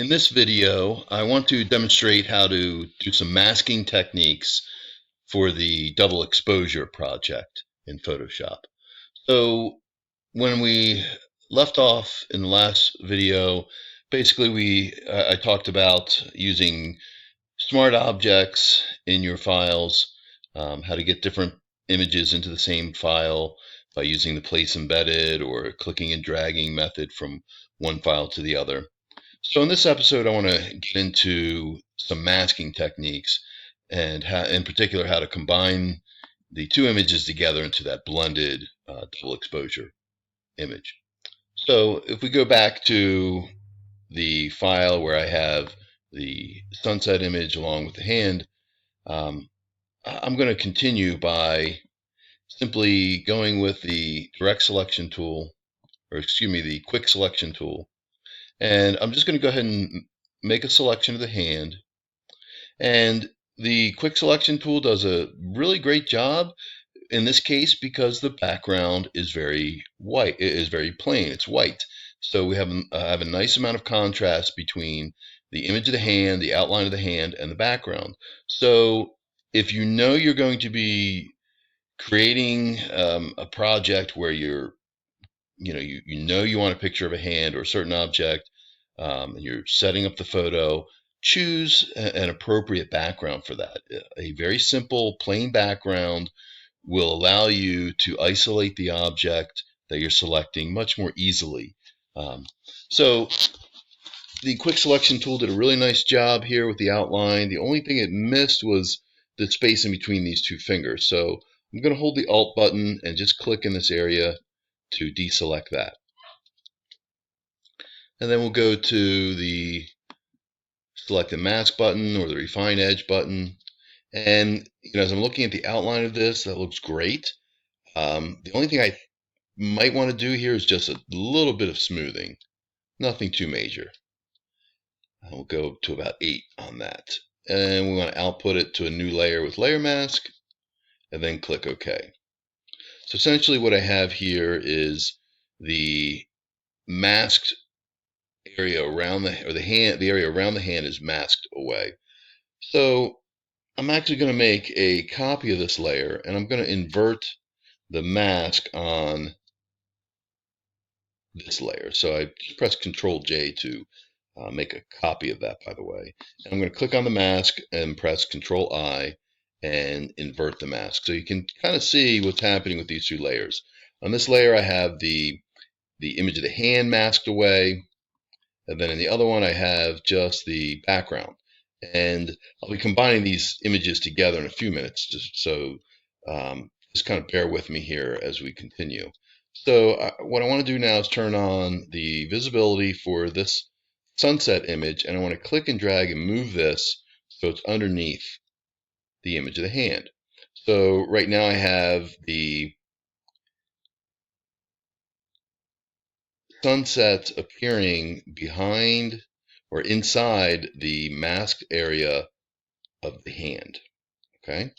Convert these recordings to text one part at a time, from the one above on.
In this video, I want to demonstrate how to do some masking techniques for the double exposure project in Photoshop. So when we left off in the last video, basically I talked about using smart objects in your files, how to get different images into the same file by using the place embedded or clicking and dragging method from one file to the other. So in this episode, I want to get into some masking techniques and in particular, how to combine the two images together into that blended double exposure image. So if we go back to the file where I have the sunset image along with the hand, um, I'm going to continue by simply going with the direct selection tool, or excuse me, the quick selection tool. And I'm just going to go ahead and make a selection of the hand. And the quick selection tool does a really great job in this case because the background is very white. It is very plain. It's white. So we have a nice amount of contrast between the image of the hand, the outline of the hand, and the background. So if you know you're going to be creating a project where you want a picture of a hand or a certain object, and you're setting up the photo, choose an appropriate background for that. A very simple, plain background will allow you to isolate the object that you're selecting much more easily. So the quick selection tool did a really nice job here with the outline. The only thing it missed was the space in between these two fingers. So I'm going to hold the Alt button and just click in this area to deselect that. And then we'll go to the select the mask button or the refine edge button. And as I'm looking at the outline of this, that looks great. The only thing I might want to do here is just a little bit of smoothing. Nothing too major. We'll go to about 8 on that. And we want to output it to a new layer with layer mask, and then click OK. So essentially what I have here is the masked area around the area around the hand is masked away. So I'm actually going to make a copy of this layer, and I'm going to invert the mask on this layer. So I just press Control J to make a copy of that, by the way. And I'm going to click on the mask and press Control I and invert the mask. So you can kind of see what's happening with these two layers. On this layer, I have the image of the hand masked away. And then in the other one, I have just the background. And I'll be combining these images together in a few minutes, so just kind of bear with me here as we continue. So what I want to do now is turn on the visibility for this sunset image, and I want to click and drag and move this so it's underneath the image of the hand. So right now I have the sunset appearing behind or inside the masked area of the hand. Okay,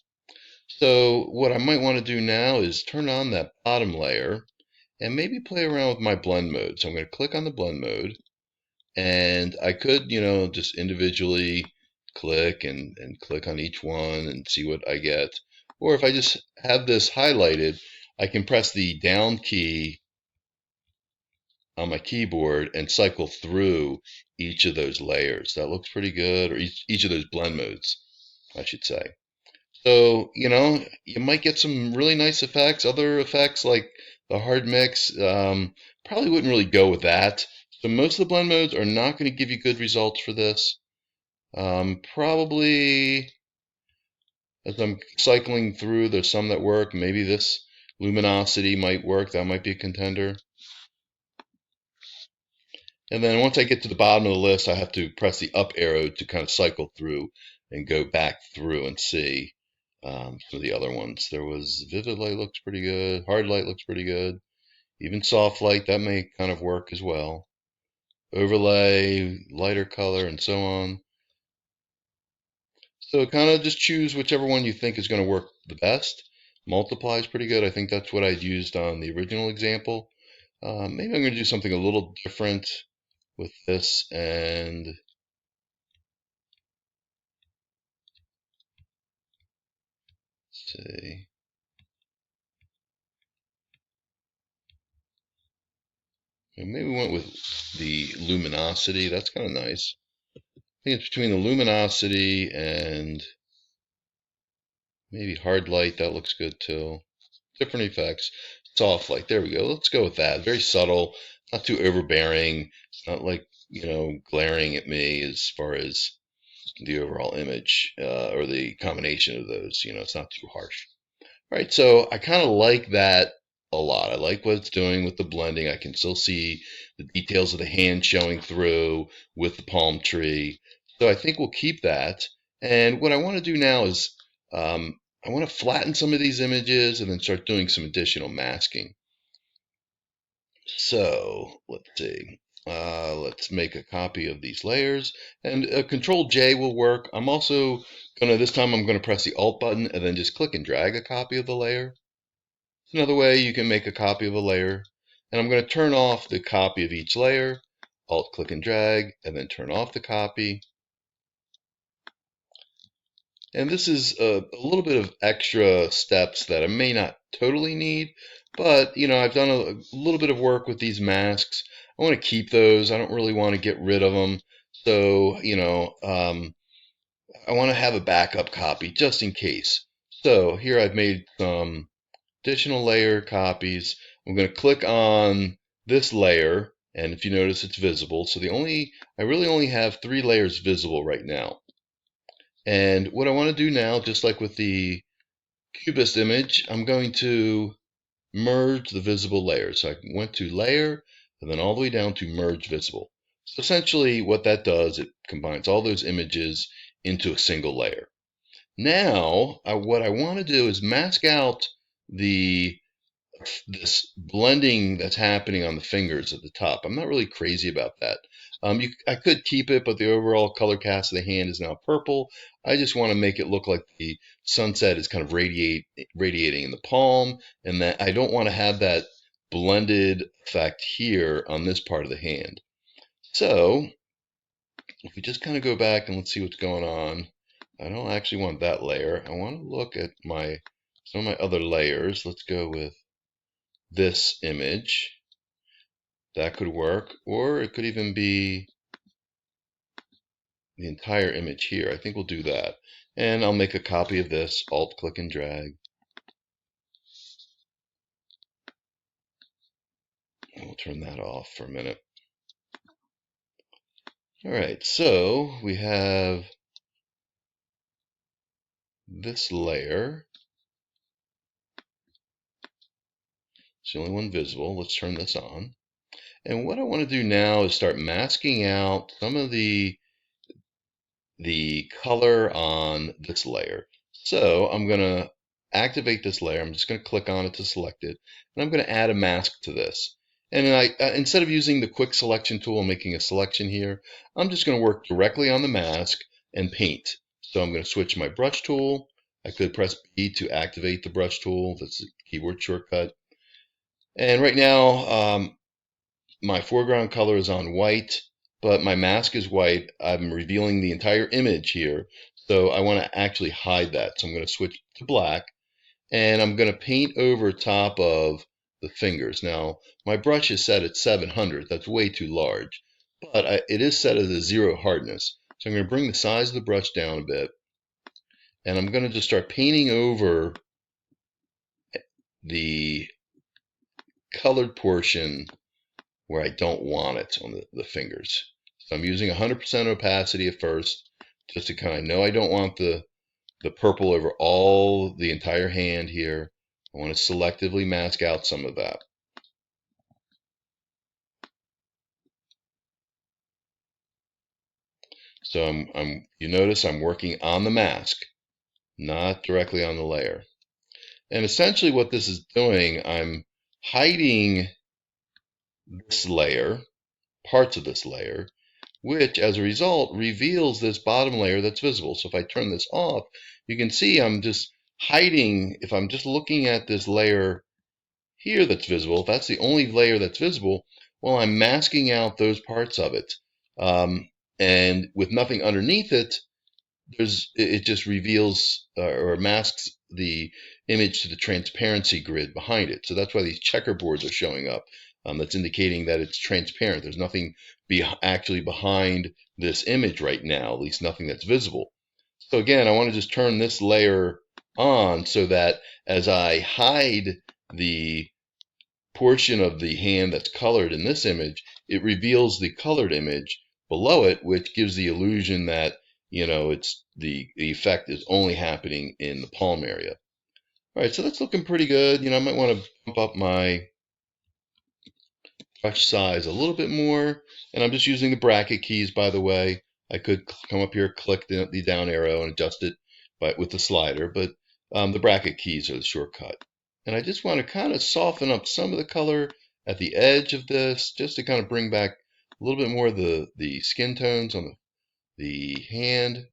so what I might want to do now is turn on that bottom layer and maybe play around with my blend mode. So I'm going to click on the blend mode, and I could, just individually click and click on each one and see what I get. Or if I just have this highlighted, I can press the down key on my keyboard and cycle through each of those layers. That looks pretty good, or each of those blend modes, I should say. So, you might get some really nice effects. Other effects like the hard mix, probably wouldn't really go with that. So most of the blend modes are not going to give you good results for this. Probably as I'm cycling through, there's some that work. Maybe this luminosity might work. That might be a contender. And then once I get to the bottom of the list, I have to press the up arrow to kind of cycle through and go back through and see some of the other ones. There was vivid light looks pretty good. Hard light looks pretty good. Even soft light, that may kind of work as well. Overlay, lighter color, and so on. So kind of just choose whichever one you think is going to work the best. Multiply is pretty good. I think that's what I'd used on the original example. Maybe I'm going to do something a little different with this and see. Maybe we went with the luminosity. That's kind of nice. I think it's between the luminosity and maybe hard light. That looks good too. Different effects. Soft light. There we go. Let's go with that. Very subtle. Not too overbearing. It's not like, glaring at me as far as the overall image or the combination of those. It's not too harsh. All right, so I kind of like that a lot. I like what it's doing with the blending. I can still see the details of the hand showing through with the palm tree. So I think we'll keep that. And what I want to do now is I want to flatten some of these images and then start doing some additional masking. So let's see. Let's make a copy of these layers, and Control J will work. I'm also this time I'm gonna press the Alt button and then just click and drag a copy of the layer. It's another way you can make a copy of a layer. And I'm gonna turn off the copy of each layer, Alt click and drag, and then turn off the copy. And this is a little bit of extra steps that I may not totally need, but I've done a little bit of work with these masks. I want to keep those. I don't really want to get rid of them. So, I want to have a backup copy just in case. So here I've made some additional layer copies. I'm going to click on this layer, and if you notice, it's visible. So I really only have 3 layers visible right now. And what I want to do now, just like with the Cubist image, I'm going to merge the visible layers. So I went to Layer, and then all the way down to Merge Visible. So essentially what that does, it combines all those images into a single layer. Now, what I want to do is mask out this blending that's happening on the fingers at the top. I'm not really crazy about that. I could keep it, but the overall color cast of the hand is now purple. I just want to make it look like the sunset is kind of radiating in the palm, and that I don't want to have that blended effect here on this part of the hand. So if we just kind of go back and let's see what's going on. I don't actually want that layer. I want to look at some of my other layers. Let's go with this image. That could work, or it could even be the entire image here. I think we'll do that. And I'll make a copy of this, Alt click and drag. And we'll turn that off for a minute. All right, so we have this layer. It's the only one visible. Let's turn this on. And what I want to do now is start masking out some of the color on this layer. So I'm going to activate this layer. I'm just going to click on it to select it. And I'm going to add a mask to this. And instead of using the quick selection tool and making a selection here, I'm just going to work directly on the mask and paint. So I'm going to switch my brush tool. I could press B to activate the brush tool. That's the keyboard shortcut. And right now, my foreground color is on white, but my mask is white. I'm revealing the entire image here. So I want to actually hide that. So I'm going to switch to black, and I'm going to paint over top of the fingers. Now, my brush is set at 700. That's way too large, but it is set at a 0 hardness. So I'm going to bring the size of the brush down a bit, and I'm going to just start painting over the colored portion where I don't want it on the fingers. So I'm using 100% opacity at first, just to kind of know I don't want the purple over all the entire hand here. I want to selectively mask out some of that. So you notice I'm working on the mask, not directly on the layer. And essentially what this is doing, I'm hiding this layer, parts of this layer, which as a result reveals this bottom layer that's visible. So if I turn this off, you can see I'm just hiding. If I'm just looking at this layer here that's visible, if that's the only layer that's visible, well, I'm masking out those parts of it. And with nothing underneath it, it just reveals or masks the image to the transparency grid behind it. So that's why these checkerboards are showing up. That's indicating that it's transparent. There's nothing actually behind this image right now, at least nothing that's visible. So again, I want to just turn this layer on so that as I hide the portion of the hand that's colored in this image, it reveals the colored image below it, which gives the illusion that, it's the effect is only happening in the palm area. All right, so that's looking pretty good. I might want to bump up my brush size a little bit more, and I'm just using the bracket keys, by the way. I could come up here, click the down arrow, and adjust it with the slider, but the bracket keys are the shortcut. And I just want to kind of soften up some of the color at the edge of this, just to kind of bring back a little bit more of the skin tones on the hand.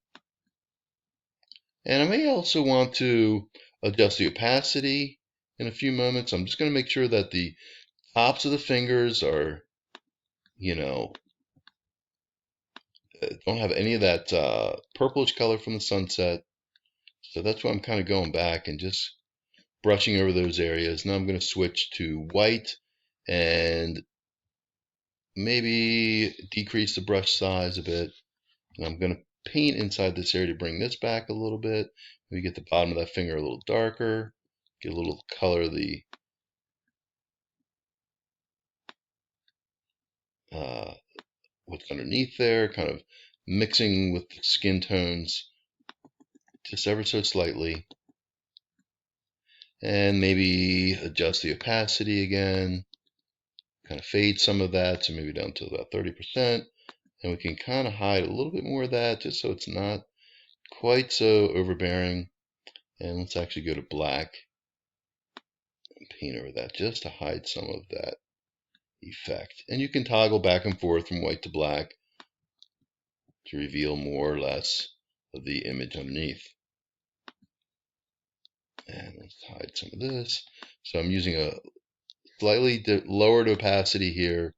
And I may also want to adjust the opacity in a few moments. I'm just going to make sure that the tops of the fingers are, don't have any of that purplish color from the sunset. So that's why I'm kind of going back and just brushing over those areas. Now I'm going to switch to white and maybe decrease the brush size a bit. And I'm going to paint inside this area to bring this back a little bit. Maybe get the bottom of that finger a little darker. Get a little color of the what's underneath there, kind of mixing with the skin tones just ever so slightly. And maybe adjust the opacity again, kind of fade some of that, so maybe down to about 30%. And we can kind of hide a little bit more of that just so it's not quite so overbearing. And let's actually go to black and paint over that just to hide some of that effect. And you can toggle back and forth from white to black to reveal more or less of the image underneath. And let's hide some of this. So I'm using a slightly lowered opacity here,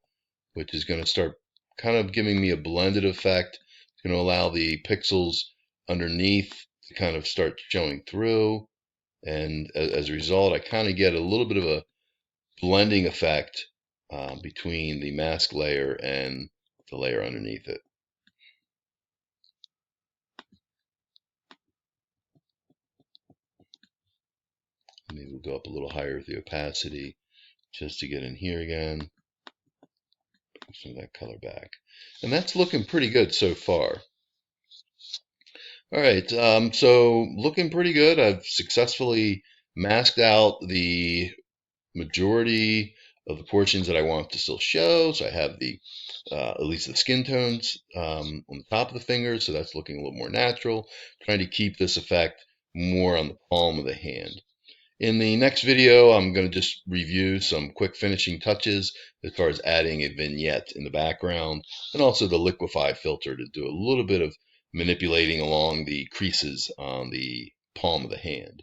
which is going to start kind of giving me a blended effect. It's going to allow the pixels underneath to kind of start showing through. And as a result, I kind of get a little bit of a blending effect between the mask layer and the layer underneath it. Maybe we'll go up a little higher with the opacity just to get in here again. Bring some of that color back. And that's looking pretty good so far. All right, so looking pretty good. I've successfully masked out the majority of the portions that I want to still show. So I have at least the skin tones on the top of the fingers, so that's looking a little more natural. Trying to keep this effect more on the palm of the hand. In the next video, I'm going to just review some quick finishing touches as far as adding a vignette in the background, and also the liquify filter to do a little bit of manipulating along the creases on the palm of the hand.